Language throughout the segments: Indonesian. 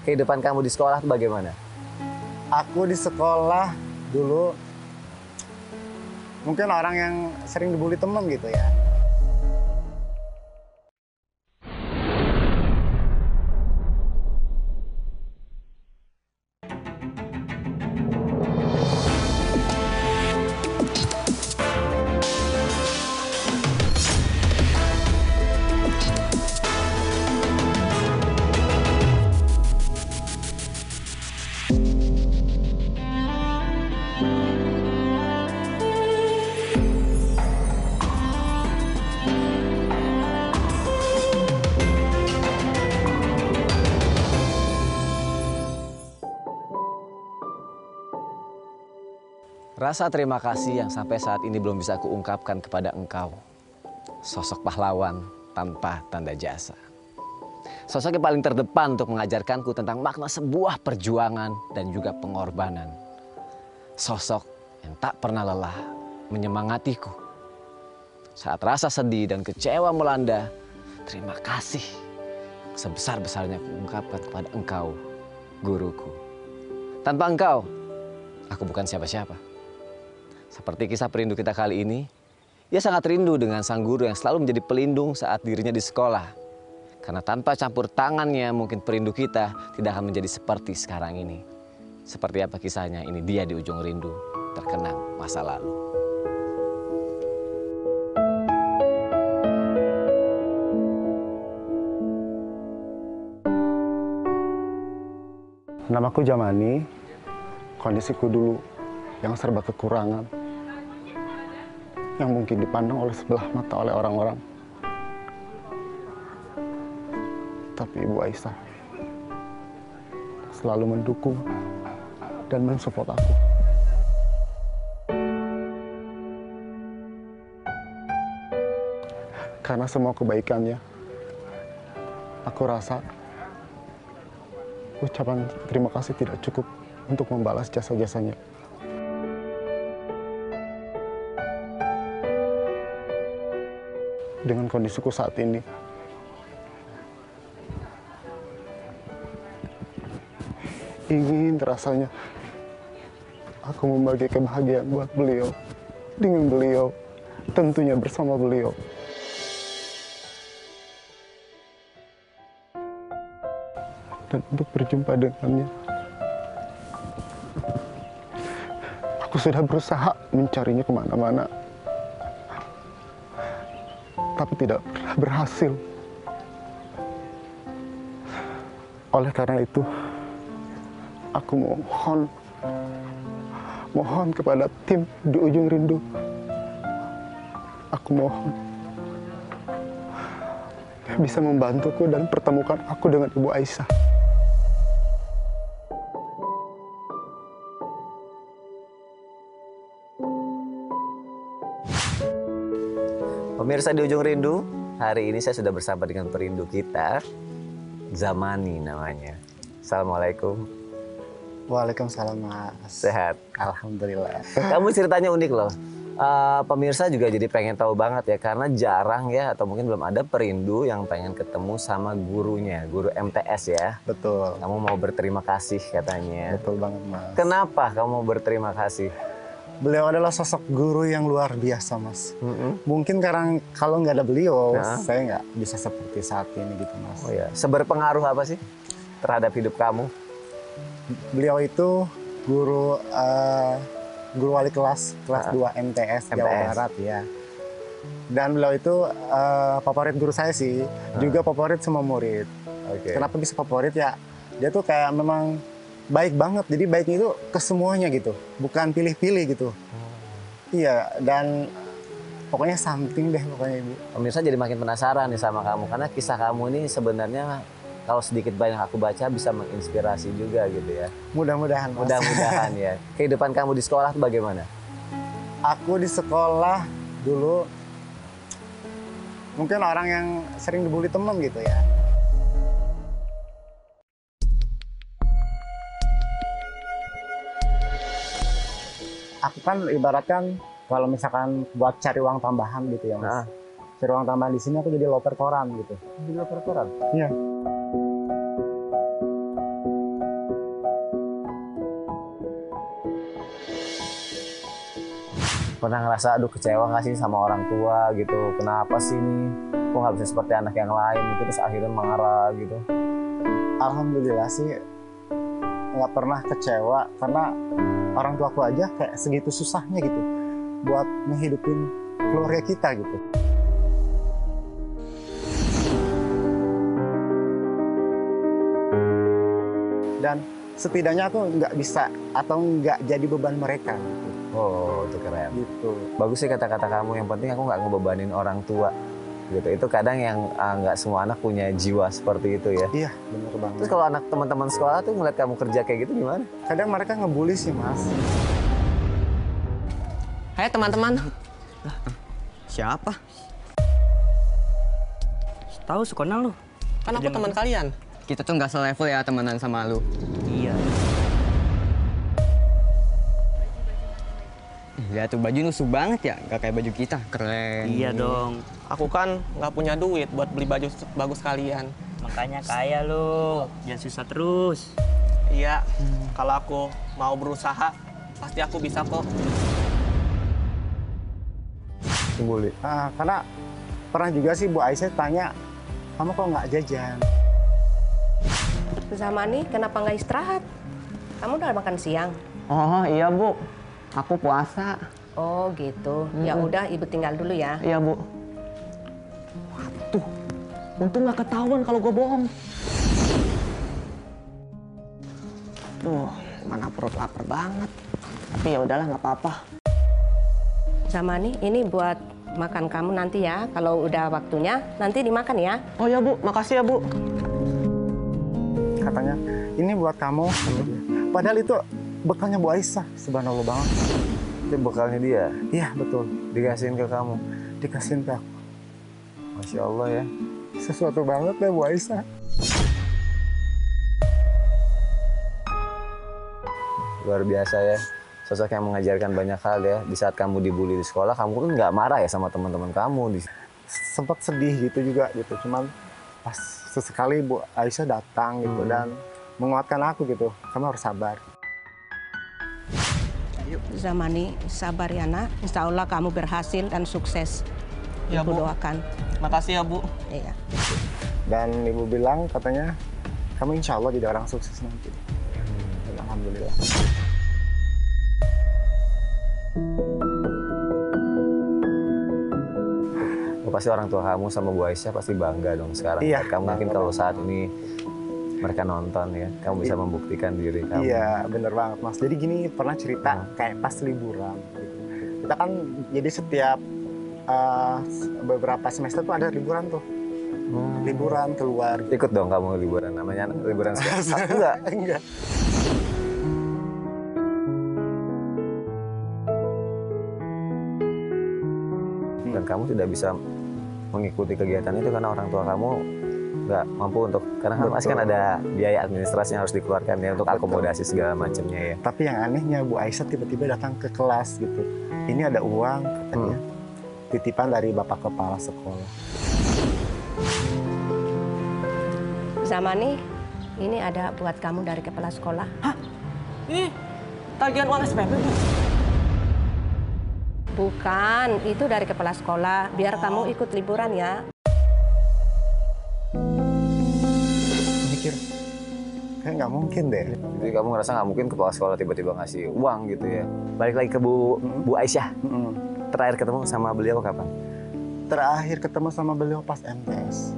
Kehidupan kamu di sekolah itu bagaimana? Aku di sekolah dulu mungkin orang yang sering dibully temen gitu ya. Rasa terima kasih yang sampai saat ini belum bisa kuungkapkan kepada engkau. Sosok pahlawan tanpa tanda jasa. Sosok yang paling terdepan untuk mengajarkanku tentang makna sebuah perjuangan dan juga pengorbanan. Sosok yang tak pernah lelah menyemangatiku. Saat rasa sedih dan kecewa melanda, terima kasih sebesar-besarnya kuungkapkan kepada engkau, guruku. Tanpa engkau, aku bukan siapa-siapa. Seperti kisah perindu kita kali ini, ia sangat rindu dengan sang guru yang selalu menjadi pelindung saat dirinya di sekolah. Karena tanpa campur tangannya mungkin perindu kita tidak akan menjadi seperti sekarang ini. Seperti apa kisahnya, ini dia di ujung rindu, terkenang masa lalu. Namaku Jamani, kondisiku dulu yang serba kekurangan, yang mungkin dipandang oleh sebelah mata oleh orang-orang. Tapi Ibu Aisyah selalu mendukung dan mensupport aku. Karena semua kebaikannya, aku rasa ucapan terima kasih tidak cukup untuk membalas jasa-jasanya. Dengan kondisiku saat ini, ingin rasanya aku membagi kebahagiaan buat beliau, dengan beliau, tentunya bersama beliau. Dan untuk berjumpa dengannya, aku sudah berusaha mencarinya kemana-mana, tapi tidak pernah berhasil. Oleh karena itu, aku mohon kepada tim di ujung rindu. Aku mohon bisa membantuku dan pertemukan aku dengan Ibu Aisyah. Pemirsa di ujung rindu, hari ini saya sudah bersama dengan perindu kita, Zamani namanya. Assalamualaikum. Waalaikumsalam, Mas. Sehat? Alhamdulillah. Kamu ceritanya unik loh. Pemirsa juga jadi pengen tahu banget ya, karena jarang ya, atau mungkin belum ada perindu yang pengen ketemu sama gurunya, guru MTS ya. Betul. Kamu mau berterima kasih katanya. Betul banget, Mas. Kenapa kamu mau berterima kasih? Beliau adalah sosok guru yang luar biasa, Mas. Mungkin karena kalau nggak ada beliau, saya nggak bisa seperti saat ini gitu, Mas. Oh ya, seberpengaruh apa sih terhadap hidup kamu? Beliau itu guru wali kelas 2 MTS Jawa Barat ya. Dan beliau itu favorit guru saya sih, juga favorit semua murid. Kenapa bisa favorit ya? Dia tuh kayak memang baik banget, jadi baiknya itu ke semuanya gitu, bukan pilih-pilih gitu. Iya, dan pokoknya something deh pokoknya Ibu. Pemirsa jadi makin penasaran nih sama kamu, karena kisah kamu ini sebenarnya kalau sedikit banyak aku baca bisa menginspirasi juga gitu ya. Mudah-mudahan, Mas. Mudah-mudahan ya. Kehidupan kamu di sekolah itu bagaimana? Aku di sekolah dulu mungkin orang yang sering dibully temen gitu ya. Aku kan ibaratkan kalau misalkan buat cari uang tambahan gitu ya, Mas. Cari uang tambahan di sini aku jadi loper koran gitu. Di loper koran? Iya. Pernah ngerasa aduh kecewa nggak sih sama orang tua gitu? Kenapa sih nih? Kok nggak bisa seperti anak yang lain gitu? Terus akhirnya marah gitu. Alhamdulillah sih nggak pernah kecewa karena orang tuaku aja kayak segitu susahnya gitu buat menghidupin keluarga kita gitu. Dan setidaknya aku nggak bisa atau nggak jadi beban mereka gitu. Oh, itu keren. Gitu. Bagus sih kata-kata kamu. Yang penting aku nggak ngebebanin orang tua. Gitu. Itu kadang yang nggak semua anak punya jiwa seperti itu ya. Iya, bener banget. Terus kalau anak teman-teman sekolah tuh ngeliat kamu kerja kayak gitu gimana? Kadang mereka ngebully sih, Mas. Hai teman-teman. Siapa? Tahu suka kenal lu. Kan aku teman kalian. Kita tuh nggak selevel ya temenan sama lu. Iya. Lihat tuh baju nusuk banget ya, nggak kayak baju kita. Keren. Iya dong. Aku kan nggak punya duit buat beli baju bagus kalian. Makanya kaya lu. Jangan susah terus. Iya, kalau aku mau berusaha, pasti aku bisa kok. Bully. Karena pernah juga sih Bu Aisyah tanya, kamu kok nggak jajan? Zamani, kenapa nggak istirahat? Kamu udah makan siang? Oh iya Bu, aku puasa. Oh gitu. Ya udah, Ibu tinggal dulu ya. Iya Bu. Waduh, untung nggak ketahuan kalau gue bohong. Tuh, mana perut lapar banget. Tapi ya udahlah nggak apa-apa. Zamani, ini buat makan kamu nanti ya. Kalau udah waktunya, nanti dimakan ya. Oh ya Bu, makasih ya Bu. Katanya, ini buat kamu. Padahal itu bekalnya Bu Aisyah, subhanallah banget. Itu bekalnya dia. Iya, betul. Dikasihin ke kamu. Dikasihin ke aku. Masya Allah ya. Sesuatu banget ya Bu Aisyah. Luar biasa ya. Sosok yang mengajarkan banyak hal ya. Di saat kamu dibully di sekolah, kamu kan nggak marah ya sama teman-teman kamu. Sempat sedih gitu juga gitu. Cuman pas sesekali Bu Aisyah datang gitu dan menguatkan aku gitu. Kamu harus sabar. Zamani, sabar ya nak. Insya Allah kamu berhasil dan sukses. Ya, Ibu Bu. doakan. Makasih ya Bu. Iya. Dan Ibu bilang katanya, kamu insya Allah jadi orang sukses nanti. Dan alhamdulillah. Oh, pasti orang tua kamu sama Bu Aisyah pasti bangga dong sekarang. Iya, Kamu mungkin bangga kalau banget. saat ini mereka nonton ya, kamu bisa membuktikan diri kamu. Iya, bener banget Mas. Jadi gini, pernah cerita kayak pas liburan. Gitu. Kita kan jadi setiap beberapa semester tuh ada liburan tuh. Liburan keluar. Ikut dong kamu liburan, namanya liburan sekolah. Aku enggak. Enggak. Dan kamu tidak bisa mengikuti kegiatan itu karena orang tua kamu nggak mampu untuk, karena kan pasti kan ada biaya administrasi yang harus dikeluarkan ya untuk akomodasi segala macamnya ya. Tapi yang anehnya Bu Aisyah tiba-tiba datang ke kelas gitu. Ini ada uang katanya. Titipan dari Bapak Kepala Sekolah. Zamani, ini ada buat kamu dari kepala sekolah. Ini tagihan uang SPP Bu. Bukan, itu dari kepala sekolah. Biar kamu ikut liburan ya. Mikir, kayak nggak mungkin deh. Jadi kamu ngerasa nggak mungkin kepala sekolah tiba-tiba ngasih uang gitu ya. Balik lagi ke Bu Aisyah. Terakhir ketemu sama beliau kapan? Terakhir ketemu sama beliau pas MTS.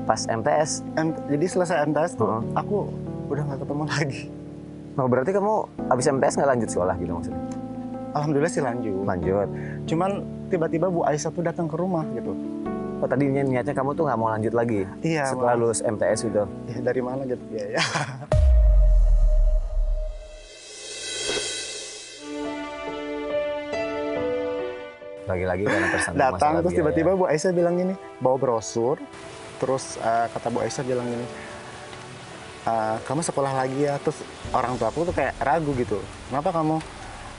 Pas MTS. Jadi selesai MTS tuh, Heeh. aku udah nggak ketemu lagi. Nah, berarti kamu abis MTS nggak lanjut sekolah gitu maksudnya? Alhamdulillah sih lanjut. Lanjut. Cuman tiba-tiba Bu Aisyah tuh datang ke rumah gitu. Oh, tadinya niatnya kamu tuh nggak mau lanjut lagi? Iya, Setelah Mas. lulus MTS gitu? Ya dari mana gitu ya? Lagi-lagi karena tersandung Datang masalah terus biaya. tiba-tiba Bu Aisyah bilang gini, bawa brosur. Terus kata Bu Aisyah bilang gini, kamu sekolah lagi ya. Terus orang tua aku tuh kayak ragu gitu. Kenapa kamu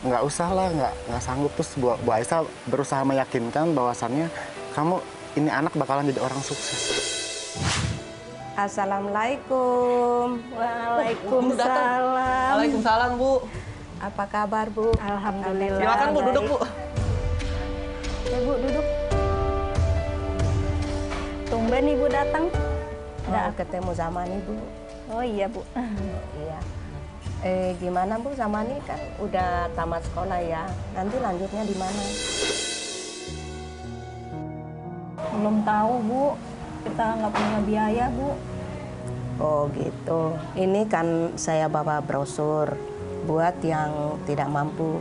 nggak usah lah, nggak sanggup. Terus Bu Aisyah berusaha meyakinkan bahwasannya kamu ini anak bakalan jadi orang sukses. Assalamualaikum. Waalaikumsalam Bu. Apa kabar Bu? Alhamdulillah. Silakan Bu, duduk Bu. Bu, duduk. Tumben Ibu datang. Mau ketemu Zamani, Bu. Oh iya, Bu. Iya. Gimana Bu, Zamani kan udah tamat sekolah ya. Nanti lanjutnya di mana? Belum tahu, Bu. Kita nggak punya biaya, Bu. Oh gitu. Ini kan saya bawa brosur buat yang tidak mampu.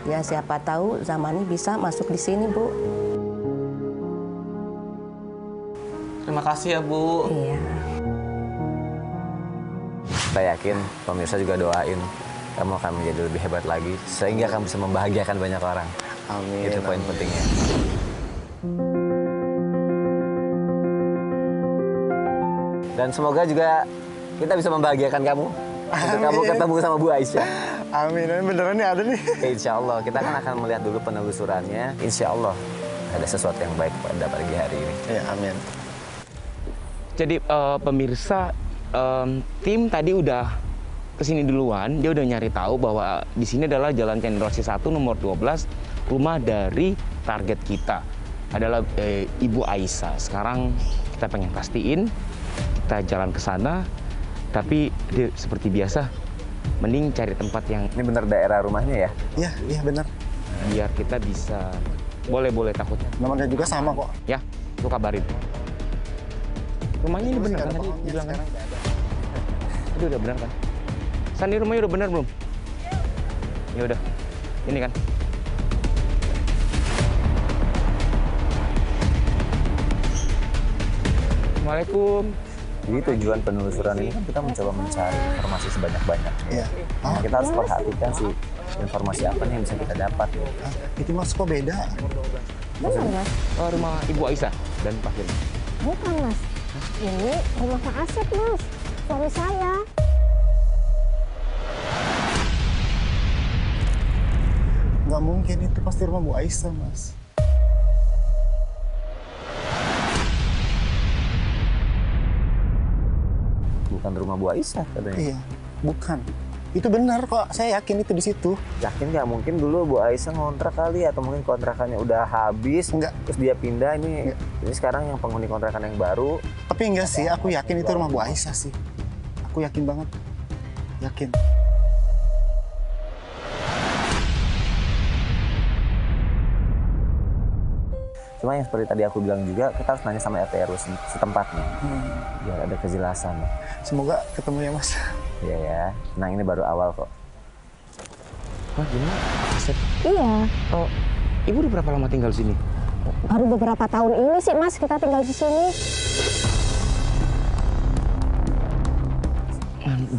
Ya siapa tahu Zamani bisa masuk di sini, Bu. Terima kasih ya, Bu. Iya. Saya yakin pemirsa juga doain kamu akan menjadi lebih hebat lagi sehingga kamu bisa membahagiakan banyak orang. Amin. Itu poin pentingnya. Dan semoga juga kita bisa membahagiakan kamu. Untuk kamu ketemu sama Bu Aisyah. Amin. Beneran nih ada nih. Insya Allah kita akan melihat dulu penelusurannya. Insya Allah ada sesuatu yang baik pada pagi hari ini. Ya, amin. Jadi pemirsa, tim tadi udah kesini duluan. Dia udah nyari tahu bahwa di sini adalah Jalan Cendrawasih 1 nomor 12, rumah dari target kita adalah Ibu Aisyah. Sekarang kita pengen pastiin, kita jalan ke sana. Tapi dia seperti biasa, mending cari tempat yang Ini benar daerah rumahnya ya? Iya, iya benar. biar kita bisa boleh takutnya. Nomornya juga sama kok. Ya, lu kabarin. Rumahnya ini benar kan tadi bilang kan? Itu udah benar kan? Sandi rumahnya udah benar belum? Ya udah, ini kan. Assalamualaikum. Jadi tujuan penelusuran ini kan kita mencoba mencari informasi sebanyak-banyaknya. Iya. Nah, kita harus perhatikan sih informasi apa nih yang bisa kita dapat. Ya. Itu Mas kok beda? Benar, Mas. Oh, rumah Ibu Aisyah dan Pak Firman. Bukan, Mas. Ini rumah Pak Asep, Mas. Suami saya. Nggak mungkin, itu pasti rumah Bu Aisyah, Mas. Bukan rumah Bu Aisyah katanya. Iya, bukan. Itu benar kok, saya yakin itu di situ. Yakin nggak mungkin dulu Bu Aisyah ngontrak kali atau mungkin kontrakannya udah habis, Enggak. terus dia pindah ini. Enggak. Ini sekarang yang penghuni kontrakan yang baru. Tapi enggak sih, aku yakin itu rumah Bu Aisyah sih. Aku yakin banget. Yakin. Cuma yang seperti tadi aku bilang juga, kita harus nanya sama RT RW setempat nih, biar ada kejelasan. Semoga ketemu ya, Mas. Iya ya, nah ini baru awal kok. Wah, gimana? Asep. Iya. Oh, Ibu udah berapa lama tinggal di sini? Baru beberapa tahun ini sih, Mas, kita tinggal di sini.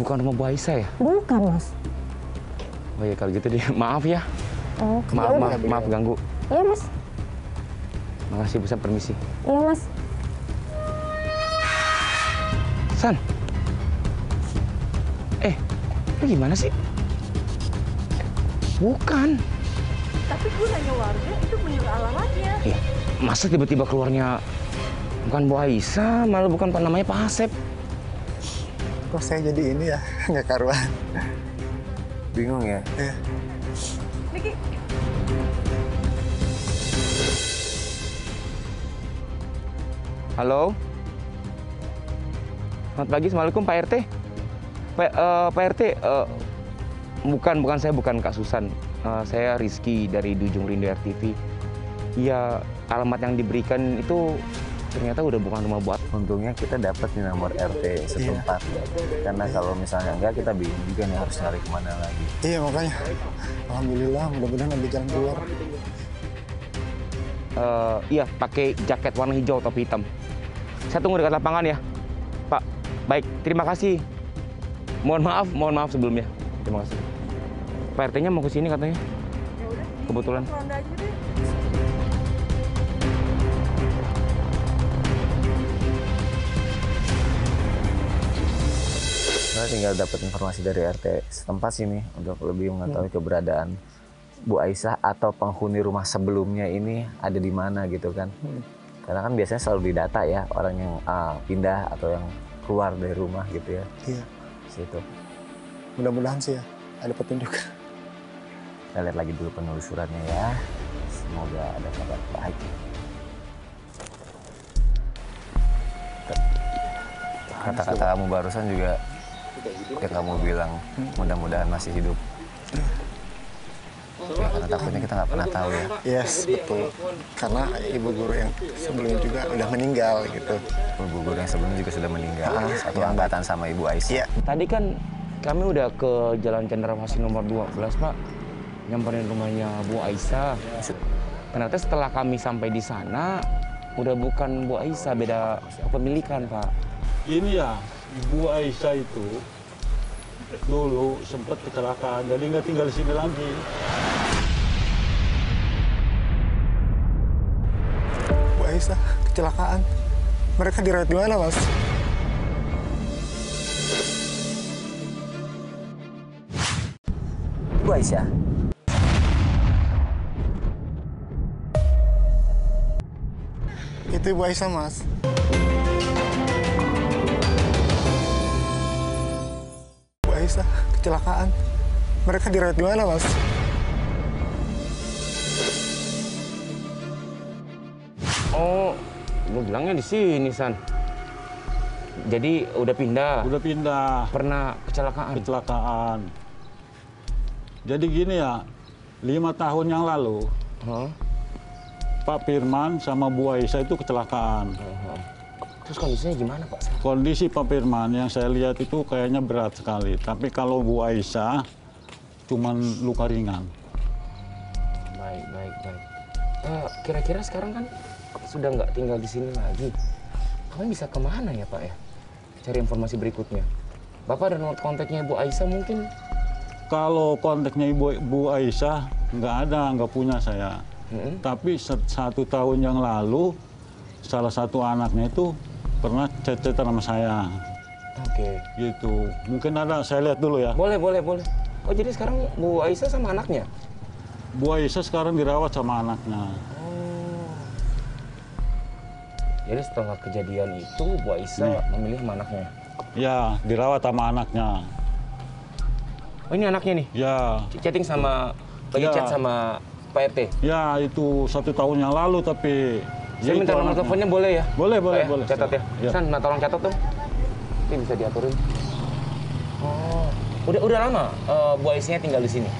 Bukan rumah Bu Aisyah ya? Bukan, Mas. Oh ya kalau gitu deh, maaf ya. Oh, Maaf ganggu. Iya, Mas. Makasih, bisa permisi. Iya, Mas. San. Lu gimana sih? Bukan. Tapi gue nanya warga itu bener alamatnya. Masa tiba-tiba keluarnya bukan Bu Aisyah, malah bukan namanya Pak Asep. Kok saya jadi ini ya, nggak karuan. Bingung ya? Iya. Niki, Halo. Selamat pagi, Assalamualaikum Pak RT. Pak RT, bukan saya, bukan Kak Susan. Saya Rizky dari Ujung Rindu RTV. Ya, alamat yang diberikan itu ternyata udah bukan rumah buat. Untungnya kita dapat nih nomor RT setempat. Karena kalau misalnya enggak, kita bingung juga nih harus nyari kemana lagi. Iya, makanya. Alhamdulillah, mudah-mudahan ada jalan keluar. Iya, pakai jaket warna hijau, topi hitam. Saya tunggu dekat lapangan ya, Pak. Baik, terima kasih. Mohon maaf sebelumnya. Terima kasih. Pak RT-nya mau ke sini katanya. Kebetulan. ronda aja deh. Saya tinggal dapat informasi dari RT setempat sini untuk lebih mengetahui keberadaan Bu Aisyah atau penghuni rumah sebelumnya ini ada di mana gitu kan. Karena kan biasanya selalu didata ya orang yang pindah atau yang keluar dari rumah gitu ya. Iya. Situ. Mudah-mudahan sih ya, ada petunjuk. Kita lihat lagi dulu penelusurannya ya. Semoga ada kabar baik. Kata-kata kamu barusan juga yang kamu bilang mudah-mudahan masih hidup. Ya, karena takutnya kita nggak pernah tahu ya. Yes, betul. Karena ibu guru yang sebelumnya juga udah meninggal gitu. Ibu guru yang sebelumnya juga sudah meninggal. Satu angkatan sama Ibu Aisyah. Iya. Tadi kan kami udah ke Jalan Cendrawasih nomor 12, Pak. Nyamperin rumahnya Bu Aisyah. Ternyata setelah kami sampai di sana, udah bukan Bu Aisyah, beda kepemilikan, Pak. Ini ya, Ibu Aisyah itu dulu sempat kecelakaan, jadi nggak tinggal di sini lagi. Bu Aisyah kecelakaan. Mereka dirawat di mana, Mas? Ibu Aisyah. Itu Ibu Aisyah, Mas. Bu Aisyah kecelakaan. Mereka dirawat di mana, Mas? Oh, lu bilangnya di sini, San. Jadi udah pindah. Udah pindah. Pernah kecelakaan. Kecelakaan. Jadi gini ya, 5 tahun yang lalu, Pak Firman sama Bu Aisyah itu kecelakaan. Terus kondisinya gimana, Pak? Kondisi Pak Firman yang saya lihat itu kayaknya berat sekali. Tapi kalau Bu Aisyah, cuman luka ringan. Baik. Kira-kira sekarang kan sudah nggak tinggal di sini lagi. Kamu bisa kemana ya, Pak ya? Cari informasi berikutnya. Bapak ada nomor kontaknya Bu Aisyah mungkin? Kalau kontaknya Bu Aisyah nggak punya saya. Tapi 1 tahun yang lalu salah satu anaknya itu pernah chat sama saya. Oke. Gitu. Mungkin ada, saya lihat dulu ya. Boleh. Oh, jadi sekarang Bu Aisyah sama anaknya? Bu Aisyah sekarang dirawat sama anaknya. Oh. Jadi setelah kejadian itu Bu Aisyah memilih sama anaknya? Ya, dirawat sama anaknya. Oh, ini anaknya nih? Ya. Chatting sama, lagi chat sama Pak RT? Ya, itu 1 tahun yang lalu, tapi... Saya minta nomor teleponnya boleh ya? Boleh. Catat ya. Ya. San, tolong catat dong. Ini bisa diaturin. Oh, udah lama Bu Aisyah tinggal di sini?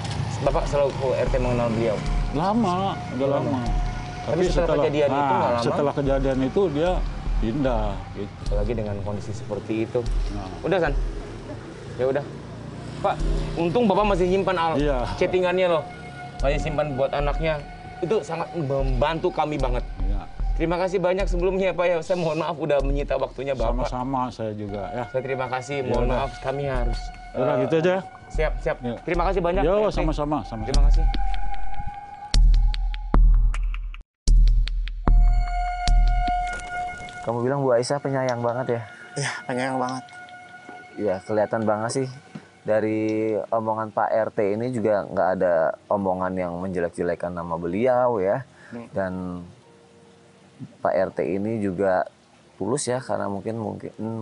Bapak selalu RT mengenal beliau? Lama, udah lama. Tapi setelah kejadian itu nggak lama? Setelah kejadian itu dia pindah. Gitu. Apalagi dengan kondisi seperti itu. Udah, San? Ya udah. Pak, untung Bapak masih nyimpan chattingannya loh. Masih simpan buat anaknya. Itu sangat membantu kami banget. Ya. Terima kasih banyak sebelumnya, Pak ya. Saya mohon maaf udah menyita waktunya Bapak. Sama-sama, saya juga ya. Saya terima kasih. Ya, Mohon udah. maaf, kami harus. Udah gitu aja. Siap. Ya. Terima kasih banyak. Yo, Pak RT. sama-sama. Terima kasih. Kamu bilang Bu Aisyah penyayang banget ya? Iya, penyayang banget. Iya, kelihatan banget sih. Dari omongan Pak RT ini juga nggak ada omongan yang menjelek-jelekan nama beliau ya. Dan Pak RT ini juga tulus ya, karena mungkin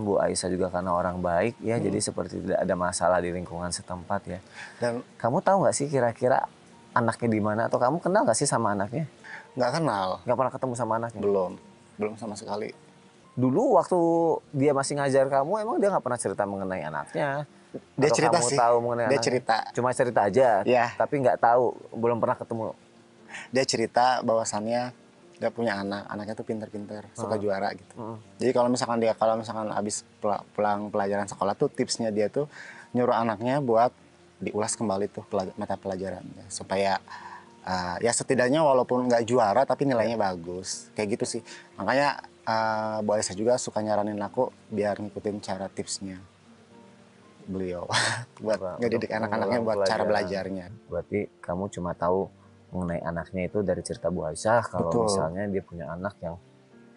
Bu Aisyah juga karena orang baik ya. Jadi seperti tidak ada masalah di lingkungan setempat ya. Dan kamu tahu nggak sih kira-kira anaknya di mana? Atau kamu kenal nggak sih sama anaknya? nggak kenal. Nggak pernah ketemu sama anaknya? Belum sama sekali. Dulu waktu dia masih ngajar kamu, emang dia nggak pernah cerita mengenai anaknya? Dia Atau cerita kamu sih. tahu mengenai Dia anaknya? cerita. Cuma cerita aja? Iya. Tapi nggak tahu, belum pernah ketemu? Dia cerita bahwasannya dia punya anaknya tuh pinter-pinter, suka juara gitu. Jadi kalau misalkan habis pulang pelajaran sekolah tuh tipsnya dia tuh nyuruh anaknya buat diulas kembali tuh mata pelajarannya supaya ya setidaknya walaupun nggak juara tapi nilainya bagus, kayak gitu sih. Makanya Bu Aisyah juga suka nyaranin aku biar ngikutin cara tipsnya beliau buat ngedidik anak-anaknya buat cara belajarnya. Berarti kamu cuma tahu mengenai anaknya itu dari cerita Bu Aisyah. Kalau Betul. misalnya dia punya anak yang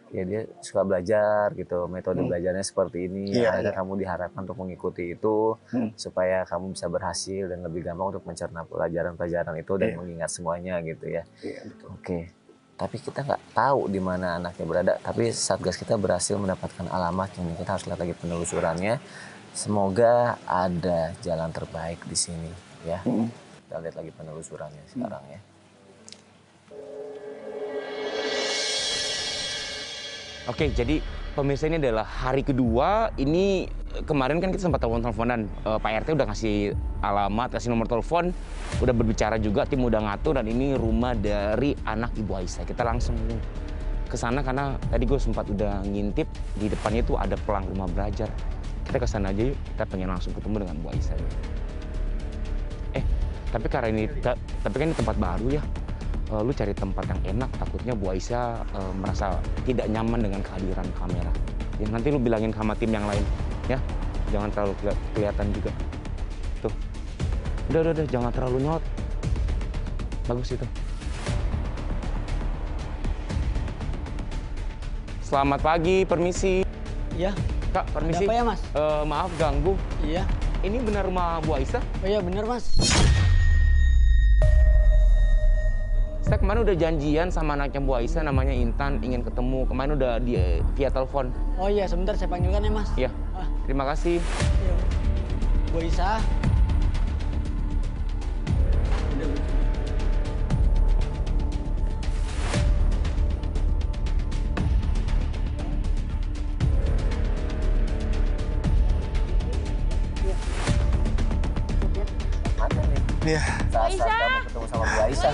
ya dia suka belajar gitu, metode belajarnya seperti ini, Iya, akhirnya iya. kamu diharapkan untuk mengikuti itu supaya kamu bisa berhasil dan lebih gampang untuk mencerna pelajaran-pelajaran itu dan Iya. mengingat semuanya gitu ya. Iya, betul. Oke, tapi kita nggak tahu di mana anaknya berada. Tapi Satgas kita berhasil mendapatkan alamat yang kita harus lihat lagi penelusurannya. Semoga ada jalan terbaik di sini ya. Kita lihat lagi penelusurannya sekarang ya. Oke, jadi pemirsa ini adalah hari kedua. Ini kemarin kan kita sempat telepon-teleponan. Pak RT udah kasih alamat, kasih nomor telepon, udah berbicara juga, tim udah ngatur, dan ini rumah dari anak Ibu Aisyah. Kita langsung ke sana karena tadi gue sempat udah ngintip di depannya itu ada pelang rumah belajar. Kita ke sana aja yuk. Kita pengen langsung ketemu dengan Bu Aisyah. Tapi karena ini tapi kan ini tempat baru ya. Lu cari tempat yang enak, takutnya Bu Aisyah merasa tidak nyaman dengan kehadiran kamera. Ya nanti lu bilangin sama tim yang lain, ya. Jangan terlalu kelihatan juga. Tuh. Udah, jangan terlalu nyot. Bagus itu. Selamat pagi, permisi. Iya. Kak, permisi. Ada apa ya, Mas? Maaf ganggu. Iya. Ini benar rumah Bu Aisyah? Oh iya, benar, Mas. Saya kemarin udah janjian sama anaknya Bu Aisyah, namanya Intan, ingin ketemu. Kemarin udah via telepon. Oh iya, sebentar saya panggilkan ya, Mas. Iya. Terima kasih. Iya. Bu Aisyah. Iya. Saat kamu ketemu sama Bu Aisyah.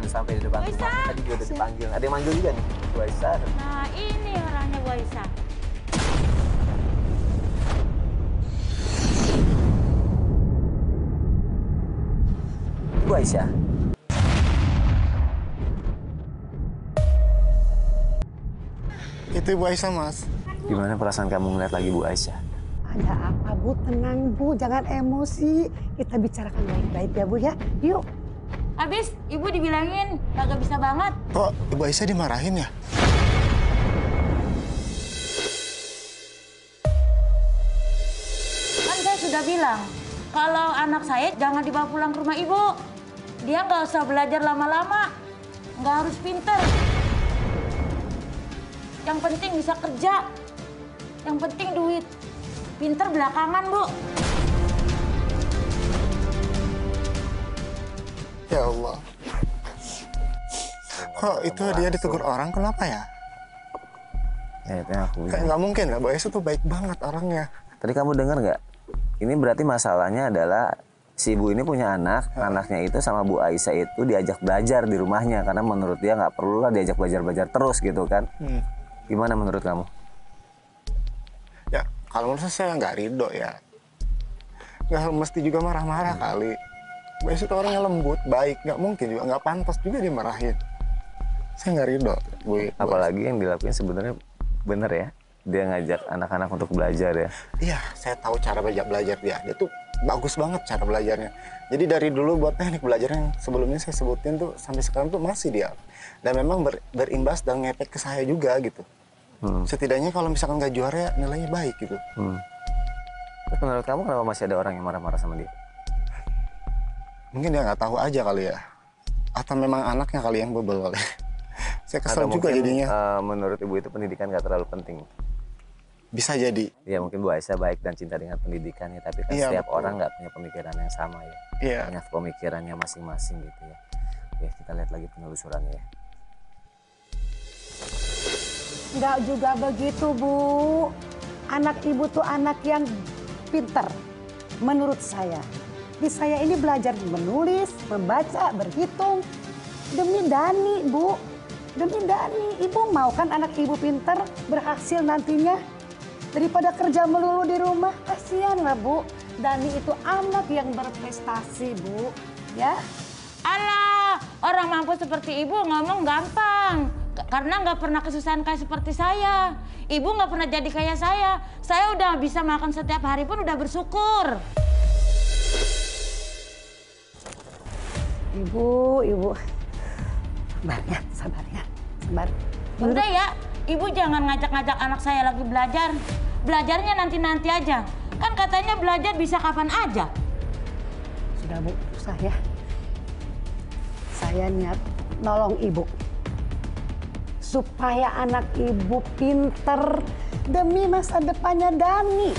Udah sampai di depan rumah. Tadi gue udah dipanggil. Ada yang manggil juga nih, Bu Aisyah. Nah, ini orangnya Bu Aisyah. Bu Aisyah. Itu Ibu Aisyah, Mas. Gimana perasaan kamu ngeliat lagi Bu Aisyah? Ada apa, Bu? Tenang, Bu. Jangan emosi. Kita bicarakan baik-baik ya, Bu, ya. Yuk. Habis ibu dibilangin kagak bisa banget. Kok Ibu Aisyah dimarahin ya? Kan saya sudah bilang, kalau anak saya jangan dibawa pulang ke rumah ibu. Dia nggak usah belajar lama-lama, nggak harus pinter. Yang penting bisa kerja, yang penting duit. Pinter belakangan, Bu. Ya Allah. Kok itu dia ditegur orang, kenapa ya? Ya itu yang aku bilang. Kayak nggak mungkin lah, Bu Aisyah tuh baik banget orangnya. Tadi kamu dengar nggak? Ini berarti masalahnya adalah si ibu ini punya anak, anaknya itu sama Bu Aisyah itu diajak belajar di rumahnya karena menurut dia nggak perlu lah diajak belajar terus gitu kan? Gimana menurut kamu? Ya kalau menurut saya nggak ridho ya. Nggak mesti juga marah-marah kali. Bu Aisyah tuh orangnya lembut, baik, nggak mungkin juga, nggak pantas juga dimarahin. Saya nggak ridho. Apalagi yang dilakuin sebenarnya bener ya, dia ngajak anak-anak untuk belajar ya. Iya, saya tahu cara belajar dia. Dia tuh bagus banget cara belajarnya. Jadi dari dulu buat teknik belajar yang sebelumnya saya sebutin tuh sampai sekarang tuh masih dia. Dan memang berimbas dan ngefek ke saya juga gitu. Setidaknya kalau misalkan nggak juara ya nilainya baik gitu. Terus menurut kamu kenapa masih ada orang yang marah-marah sama dia? Mungkin dia nggak tahu aja kali ya. Atau memang anaknya kali yang bebel kali. Saya kesel atau juga mungkin, jadinya. Menurut ibu itu pendidikan nggak terlalu penting. Bisa jadi. Ya mungkin Bu Aisyah baik dan cinta dengan pendidikannya, tapi kan Iya, setiap betul. orang nggak punya pemikiran yang sama ya. Iya. Punya pemikirannya masing-masing gitu ya. Oke, kita lihat lagi penelusurannya ya. Nggak juga begitu, Bu. Anak ibu tuh anak yang pinter, menurut saya. Di saya ini belajar menulis, membaca, berhitung. Demi Dani, Bu. Demi Dani. Ibu mau kan anak ibu pinter, berhasil nantinya? Daripada kerja melulu di rumah, kasihan lah, Bu. Dani itu anak yang berprestasi, Bu. Ya. Alah, orang mampu seperti ibu ngomong gampang. Karena nggak pernah kesusahan kayak seperti saya. Ibu nggak pernah jadi kayak saya. Saya udah bisa makan setiap hari pun udah bersyukur. Ibu. Sabar ya. Udah ya, ibu jangan ngajak-ngajak anak saya lagi belajar. Belajarnya nanti-nanti aja. Kan katanya belajar bisa kapan aja. Sudah, Bu, usah ya. Saya niat nolong ibu. Supaya anak ibu pinter demi masa depannya Dani.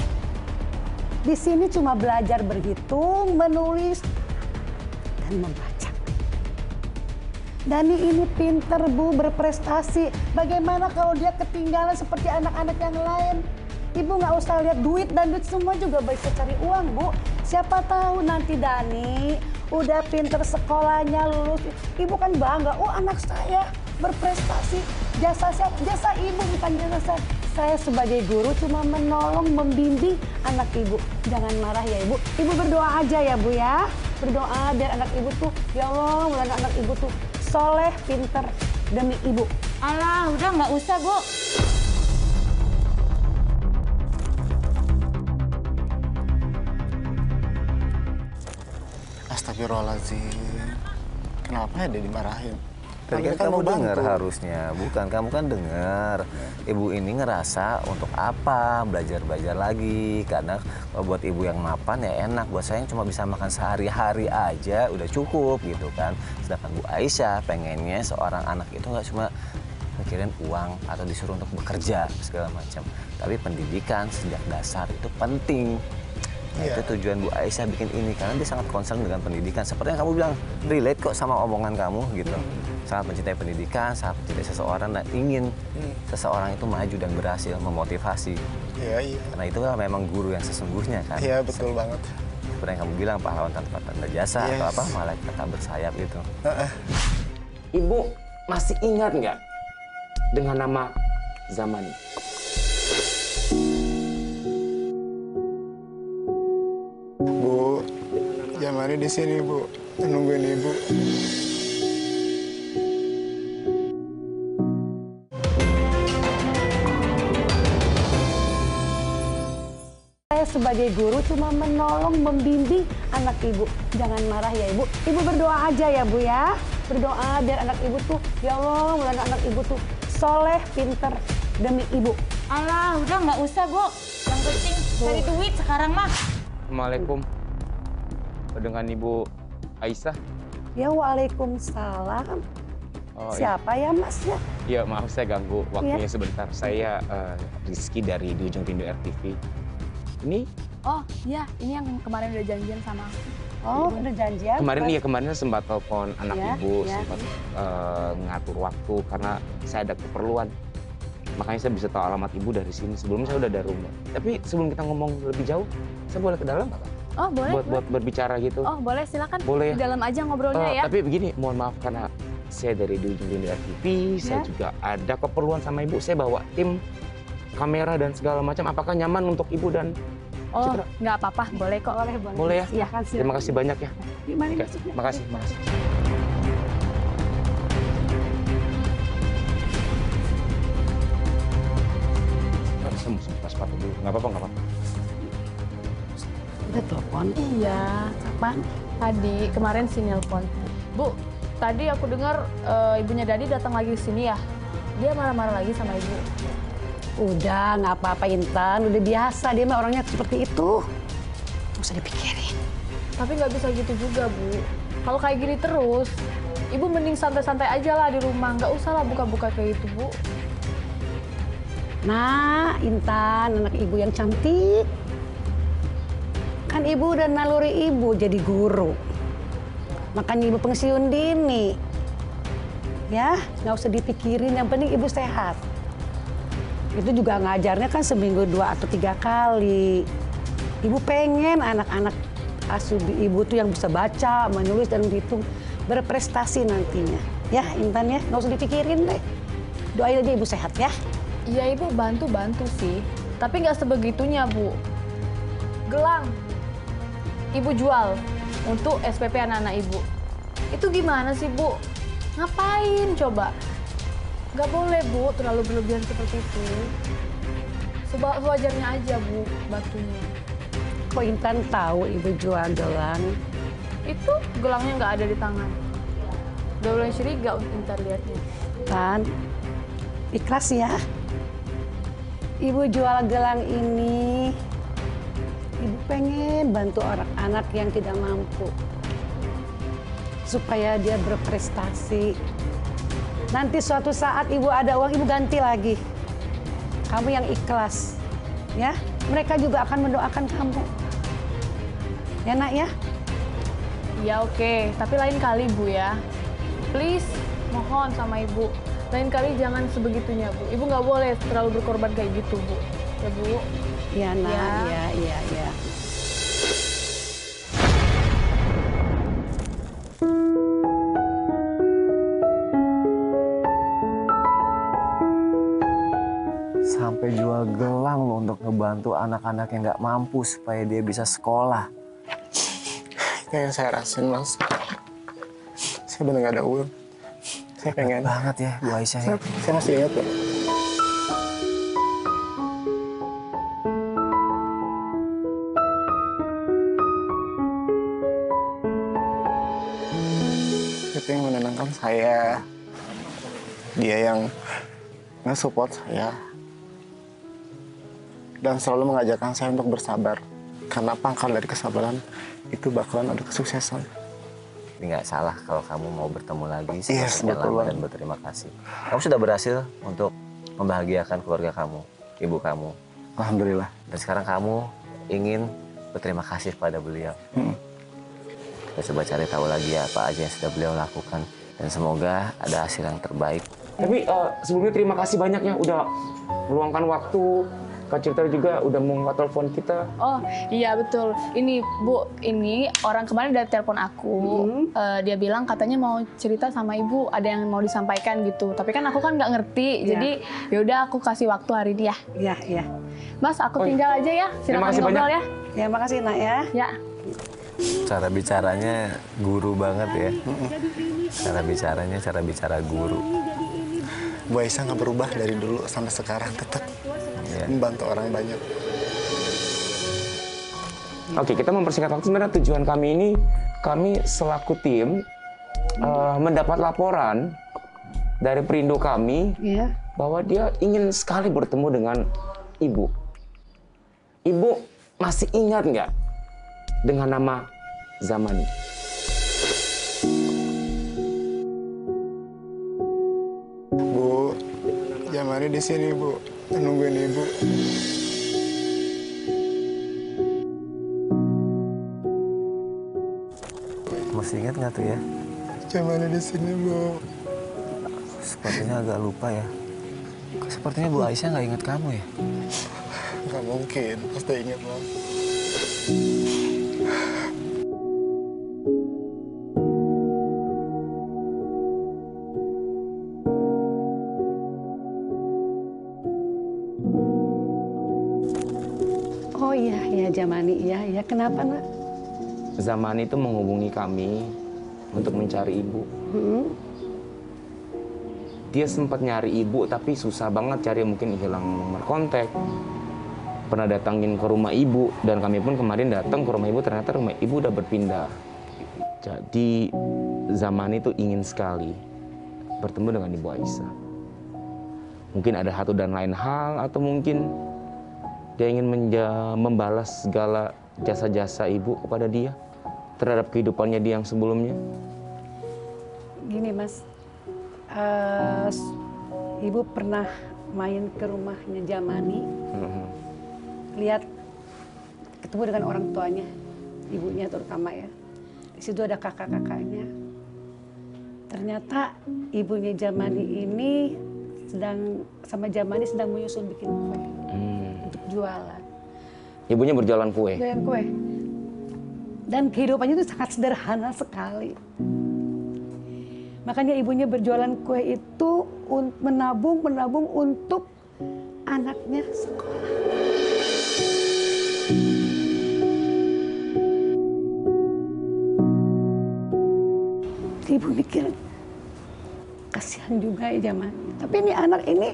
Di sini cuma belajar berhitung, menulis, dan membaca. Dani ini pinter Bu, berprestasi. Bagaimana kalau dia ketinggalan seperti anak-anak yang lain? Ibu nggak usah lihat duit dan duit semua juga bisa cari uang Bu. Siapa tahu nanti Dani udah pinter sekolahnya, lulus. Ibu kan bangga, oh anak saya berprestasi. Jasa siapa? Jasa ibu bukan jasa saya. Saya sebagai guru cuma menolong, membimbing anak ibu. Jangan marah ya ibu. Ibu berdoa aja ya Bu ya. Berdoa biar anak ibu tuh, ya Allah, mudah anak ibu tuh soleh, pinter demi ibu. Alah, udah nggak usah, Bu. Astagfirullahaladzim. Kenapa ya dia dimarahin? Tadi kan kamu dengar harusnya, bukan? Kamu kan dengar. Ibu ini ngerasa untuk apa belajar-belajar lagi. Karena buat ibu yang mapan ya enak. Buat saya yang cuma bisa makan sehari-hari aja udah cukup gitu kan. Sedangkan Bu Aisyah pengennya seorang anak itu nggak cuma mikirin uang atau disuruh untuk bekerja segala macam. Tapi pendidikan sejak dasar itu penting. Nah, itu tujuan Bu Aisyah bikin ini karena dia sangat concern dengan pendidikan. Seperti yang kamu bilang, relate kok sama omongan kamu gitu. Sangat mencintai pendidikan, sangat mencintai seseorang dan ingin seseorang itu maju dan berhasil, memotivasi. Iya. Karena itu memang guru yang sesungguhnya kan. Iya, betul banget. Seperti yang kamu bilang, pahlawan tanpa tanda jasa atau apa, malaikat tak bersayap gitu. Ibu masih ingat nggak dengan nama Zamani? Bu, Zamani di sini Bu, nungguin ibu. Saya sebagai guru cuma menolong, membimbing anak ibu. Jangan marah ya ibu. Ibu berdoa aja ya Bu ya. Berdoa biar anak ibu tuh, ya Allah, mudah anak ibu tuh soleh, pinter demi ibu. Alah, udah nggak usah, Bu. Yang penting cari duit sekarang mah. Assalamualaikum. Dengan Ibu Aisyah. Ya Waalaikumsalam. Oh, Siapa ya Mas ya? Iya, maaf saya ganggu waktunya sebentar. Saya Rizky dari di Ujung Pintu RTV. Ini? Oh iya, ini yang kemarin udah janjian sama aku. Oh, udah janjian? Kemarin sempat telepon anak ibu, ya. sempat ngatur waktu karena saya ada keperluan. Makanya saya bisa tahu alamat ibu dari sini. Sebelumnya saya udah dari rumah. Tapi sebelum kita ngomong lebih jauh, saya boleh ke dalam nggak, Pak? Oh boleh. Buat berbicara gitu. Oh boleh, silakan. Boleh ya? Di dalam aja ngobrolnya ya. Tapi begini, mohon maaf karena saya dari di Ujung Pintu RTV, saya juga ada keperluan sama ibu. Saya bawa tim kamera dan segala macam. Apakah nyaman untuk ibu dan Oh, Citra? nggak apa-apa, boleh kok. Boleh ya? Silakan. Terima kasih banyak ya. Gimana Oke, masuknya? makasih. Saya mau buka sepatu dulu. Nggak apa-apa. Udah telepon? Iya. Kapan? Tadi, kemarin si nelpon. Bu, tadi aku dengar ibunya Dadi datang lagi ke sini ya. Dia marah-marah lagi sama ibu. Udah, nggak apa-apa Intan. Udah biasa, dia mah orangnya seperti itu. Nggak usah dipikirin. Tapi nggak bisa gitu juga, Bu. Kalau kayak gini terus, ibu mending santai-santai aja lah di rumah. Nggak usah lah buka-buka kayak gitu, Bu. Nah, Intan, anak ibu yang cantik. Kan ibu udah naluri ibu jadi guru. Makanya ibu pensiun dini. Ya, nggak usah dipikirin, yang penting ibu sehat. Itu juga ngajarnya kan seminggu 2 atau 3 kali. Ibu pengen anak-anak asuh ibu tuh yang bisa baca, menulis, dan berhitung. Berprestasi nantinya. Ya, Intan ya, nggak usah dipikirin deh. Doain aja ibu sehat ya. Iya, ibu bantu sih. Tapi nggak sebegitunya, Bu. Gelang, ibu jual untuk SPP anak-anak ibu. Itu gimana sih, Bu? Ngapain coba? Nggak boleh, Bu, terlalu berlebihan seperti itu. Sewajarnya aja, Bu, bantunya. Kok Intan tahu ibu jual gelang? Itu gelangnya nggak ada di tangan. Udah mulai curiga untuk Intan lihatnya. Tan, ikhlas ya. Ibu jual gelang ini, ibu pengen bantu anak-anak yang tidak mampu. Supaya dia berprestasi. Nanti suatu saat ibu ada uang, ibu ganti lagi. Kamu yang ikhlas, ya. Mereka juga akan mendoakan kamu. Ya nak ya? Ya oke, tapi lain kali Bu ya. Please, Mohon sama Ibu. Lain kali jangan sebegitunya, Bu. Ibu nggak boleh terlalu berkorban kayak gitu, Bu. Ya, Bu. Iya, Nak. Iya. Sampai jual gelang loh untuk ngebantu anak-anak yang nggak mampu supaya dia bisa sekolah. Itu yang saya rasain, Mas. Saya benar nggak ada uang. Saya pengen banget ya, Bu Aisyah. Ya. Saya masih ingat kok. Itu yang menenangkan saya. Dia yang nge-support saya. Dan selalu mengajarkan saya untuk bersabar. Karena pangkal dari kesabaran itu bakalan ada kesuksesan. Ini nggak salah kalau kamu mau bertemu lagi Yes, setelah betul, lama Bang. dan berterima kasih. Kamu sudah berhasil untuk membahagiakan keluarga kamu, ibu kamu. Alhamdulillah. Dan sekarang kamu ingin berterima kasih pada beliau. Kita coba cari tahu lagi apa aja yang sudah beliau lakukan. Dan semoga ada hasil yang terbaik. Tapi sebelumnya terima kasih banyak ya udah meluangkan waktu. Kak Citra juga udah mau ngangkat telepon kita. Oh iya betul. Ini Bu, ini orang kemarin udah telepon aku. Dia bilang katanya mau cerita sama Ibu, ada yang mau disampaikan gitu. Tapi kan aku kan nggak ngerti, jadi yaudah aku kasih waktu hari ini ya. Iya. Mas, aku tinggal aja ya. Silakan ngobrol ya. Ya, makasih Nak ya. Ya. Cara bicaranya guru banget ya. Cara bicaranya cara bicara guru. Bu Aisyah nggak berubah dari dulu sampai sekarang, tetap membantu orang banyak. Oke, kita mempersingkat waktu. Sebenarnya tujuan kami ini, kami selaku tim mendapat laporan dari Perindo kami bahwa dia ingin sekali bertemu dengan Ibu. Ibu masih ingat nggak dengan nama Zamani? Bu, Zamani di sini, Bu. Nungguin Ibu. Masih ingat nggak tuh ya? Zamani di sini, Bu. Sepertinya agak lupa ya. Sepertinya Bu Aisyah nggak ingat kamu ya? Nggak mungkin, pasti ingat, Bang. Oh iya, Zamani. Iya. Kenapa, Nak? Zamani itu menghubungi kami untuk mencari Ibu. Dia sempat nyari Ibu, tapi susah banget cari, mungkin hilang nomor kontak. Pernah datangin ke rumah Ibu, dan kami pun kemarin datang ke rumah Ibu, ternyata rumah Ibu udah berpindah. Jadi Zamani itu ingin sekali bertemu dengan Ibu Aisyah. Mungkin ada satu dan lain hal, atau mungkin dia ingin membalas segala jasa-jasa Ibu kepada dia terhadap kehidupannya dia yang sebelumnya. Gini, Mas. Ibu pernah main ke rumahnya Zamani. Lihat, ketemu dengan orang tuanya, ibunya terutama ya. Di situ ada kakak-kakaknya. Ternyata ibunya Zamani ini sama Zamani sedang menyusun bikin kue untuk jualan. Ibunya berjualan kue. Jualan kue. Dan kehidupannya itu sangat sederhana sekali. Makanya ibunya berjualan kue itu menabung untuk anaknya sekolah. Ibu mikir, kasihan juga ya Zamani. Tapi ini anak ini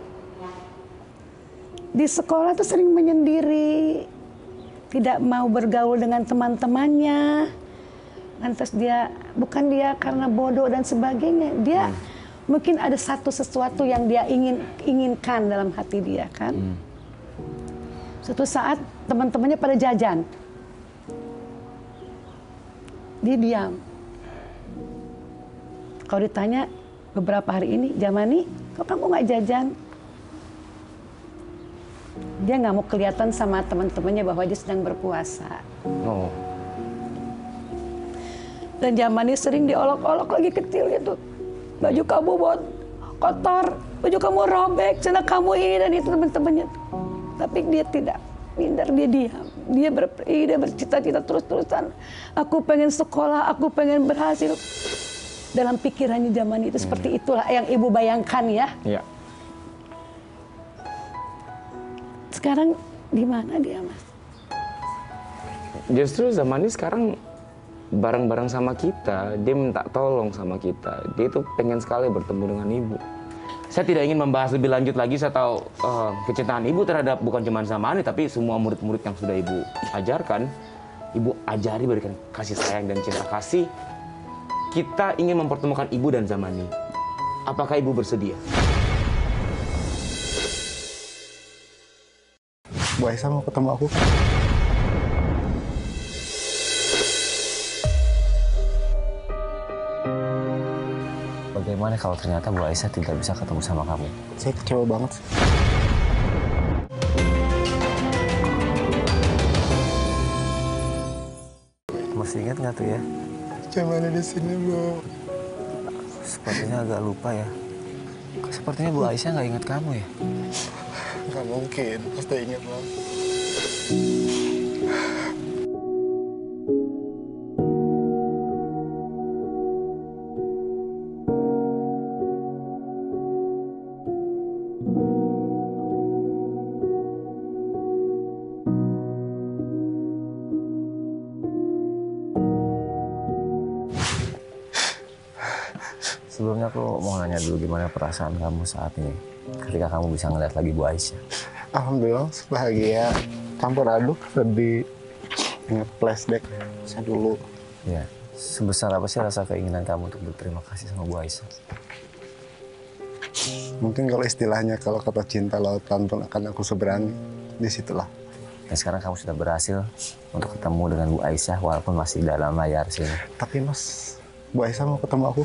di sekolah tuh sering menyendiri, tidak mau bergaul dengan teman-temannya. Lantas bukan dia karena bodoh dan sebagainya, dia mungkin ada sesuatu yang dia inginkan dalam hati dia kan. Suatu saat teman-temannya pada jajan, dia diam. Kalau ditanya beberapa hari ini, Zamani, kok kamu nggak jajan? Dia nggak mau kelihatan sama teman-temannya bahwa dia sedang berpuasa. Oh. Dan Zamani sering diolok-olok lagi kecil gitu. baju kamu kotor, baju kamu robek, celana kamu ini dan itu teman-temannya. Tapi dia tidak minder, dia diam. Dia bercita-cita terus-terusan. Aku pengen sekolah, aku pengen berhasil. Dalam pikirannya zaman itu seperti itulah yang ibu bayangkan ya. Iya. Sekarang di mana dia, Mas? Justru Zamani sekarang bareng-bareng sama kita, dia minta tolong sama kita. Dia itu pengen sekali bertemu dengan ibu. Saya tidak ingin membahas lebih lanjut lagi. Saya tahu kecintaan ibu terhadap bukan cuma Zamani, tapi semua murid-murid yang sudah ibu ajarkan. Ibu ajari berikan kasih sayang dan cinta kasih. Kita ingin mempertemukan ibu dan Zamani. Apakah ibu bersedia? Bu Aisyah mau ketemu aku. Bagaimana kalau ternyata Bu Aisyah tidak bisa ketemu sama kamu? Saya kecewa banget. Masih ingat nggak tuh ya? Zamani di sini, Bu. Sepertinya agak lupa ya. Sepertinya Bu Aisyah nggak ingat kamu ya? Nggak mungkin, pasti ingat lah. Sebelumnya aku mau nanya dulu gimana perasaan kamu saat ini ketika kamu bisa ngeliat lagi Bu Aisyah. Alhamdulillah bahagia, campur aduk, sedih, ingat flashback saya dulu. Ya, sebesar apa sih rasa keinginan kamu untuk berterima kasih sama Bu Aisyah? Mungkin kalau istilahnya kalau kata cinta lautan pun akan aku seberangi, disitulah. Dan sekarang kamu sudah berhasil untuk ketemu dengan Bu Aisyah walaupun masih dalam layar sini. Tapi Mas, Bu Aisyah mau ketemu aku.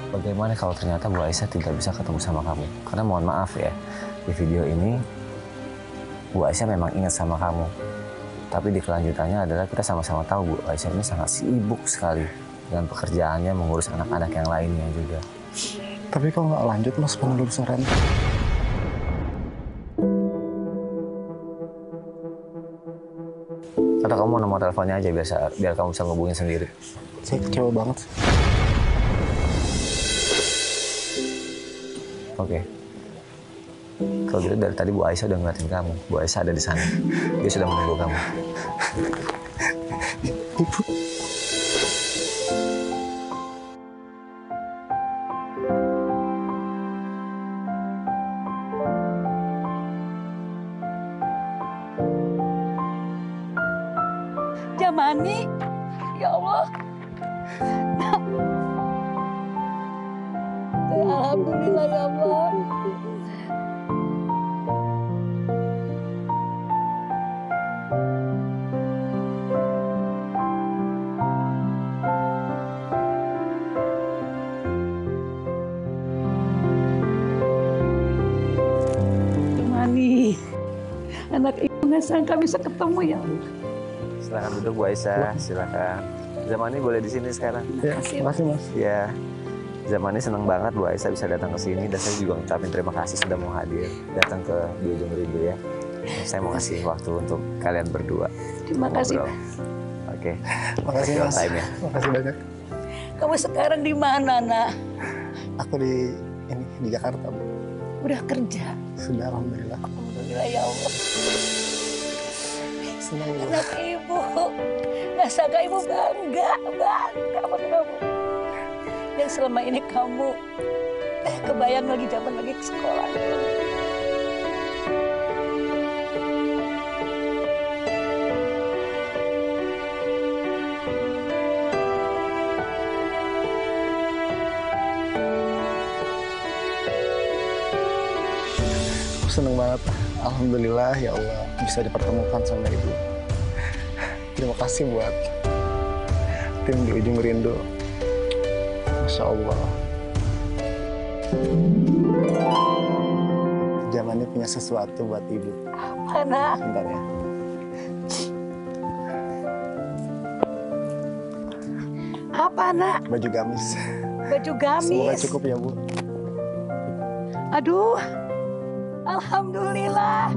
Bagaimana kalau ternyata Bu Aisyah tidak bisa ketemu sama kamu? Karena mohon maaf ya, di video ini Bu Aisyah memang ingat sama kamu. Tapi di kelanjutannya adalah kita sama-sama tahu Bu Aisyah ini sangat sibuk sekali dengan pekerjaannya, mengurus anak-anak yang lainnya juga. Tapi kok nggak lanjut Mas penelusuran? Atau kamu mau nomor teleponnya aja biar kamu bisa ngubungin sendiri? Saya kecewa banget. Oke. Kalau gitu dari tadi Bu Aisyah udah ngeliatin kamu. Bu Aisyah ada di sana. Dia sudah menunggu kamu. Ibu. Zamani, ya Allah. Alhamdulillah ya Allah. Zamani, anak ibu nggak sangka bisa ketemu ya Allah. Silakan duduk Bu Aisyah, silakan. Zamani boleh di sini sekarang. Ya, makasih Mas. Ya. Zamani senang banget Bu Aisyah bisa datang ke sini dan saya juga ngucapin terima kasih sudah mau hadir datang ke Di Ujung Rindu ya. Saya mau kasih waktu untuk kalian berdua. Terima kasih. Oke. Makasih Mas. Time-nya. Makasih banyak. Kamu sekarang di mana, Nak? Aku di Jakarta, Bu. Udah kerja? Sudah, alhamdulillah. Alhamdulillah ya Allah. Senang Bu. Anak ibu, nggak sangka ibu bangga sama kamu. Yang selama ini kamu kebayang lagi zaman lagi ke sekolah. Aku seneng banget. Alhamdulillah ya Allah bisa dipertemukan sama ibu. Terima kasih buat tim Di Ujung Rindu. Masya Allah. Zamani punya sesuatu buat ibu. Mana? Bentar ya. apa, Nak? Baju gamis. Baju Semoga gamis. cukup ya, Bu. Aduh, alhamdulillah.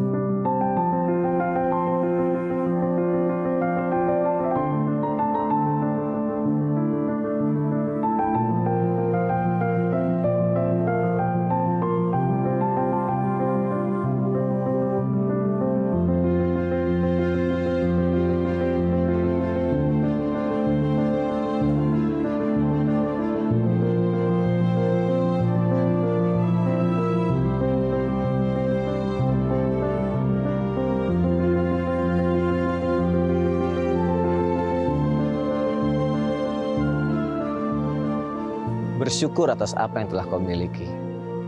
Bersyukur atas apa yang telah kau miliki,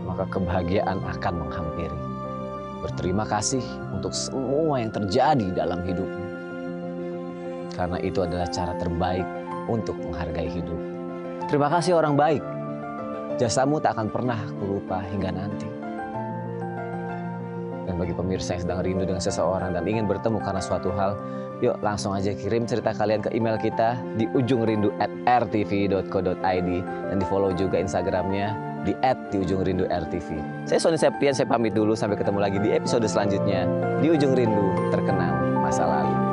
maka kebahagiaan akan menghampiri. Berterima kasih untuk semua yang terjadi dalam hidupmu. Karena itu adalah cara terbaik untuk menghargai hidup. Terima kasih orang baik. Jasamu tak akan pernah kulupa hingga nanti. Dan bagi pemirsa yang sedang rindu dengan seseorang dan ingin bertemu karena suatu hal, yuk langsung aja kirim cerita kalian ke email kita di ujungrindu@rtv.co.id dan di follow juga Instagramnya di @diujungrindu_rtv. Saya Sony Septian, saya pamit dulu, sampai ketemu lagi di episode selanjutnya di Ujung Rindu Terkenang Masa Lalu.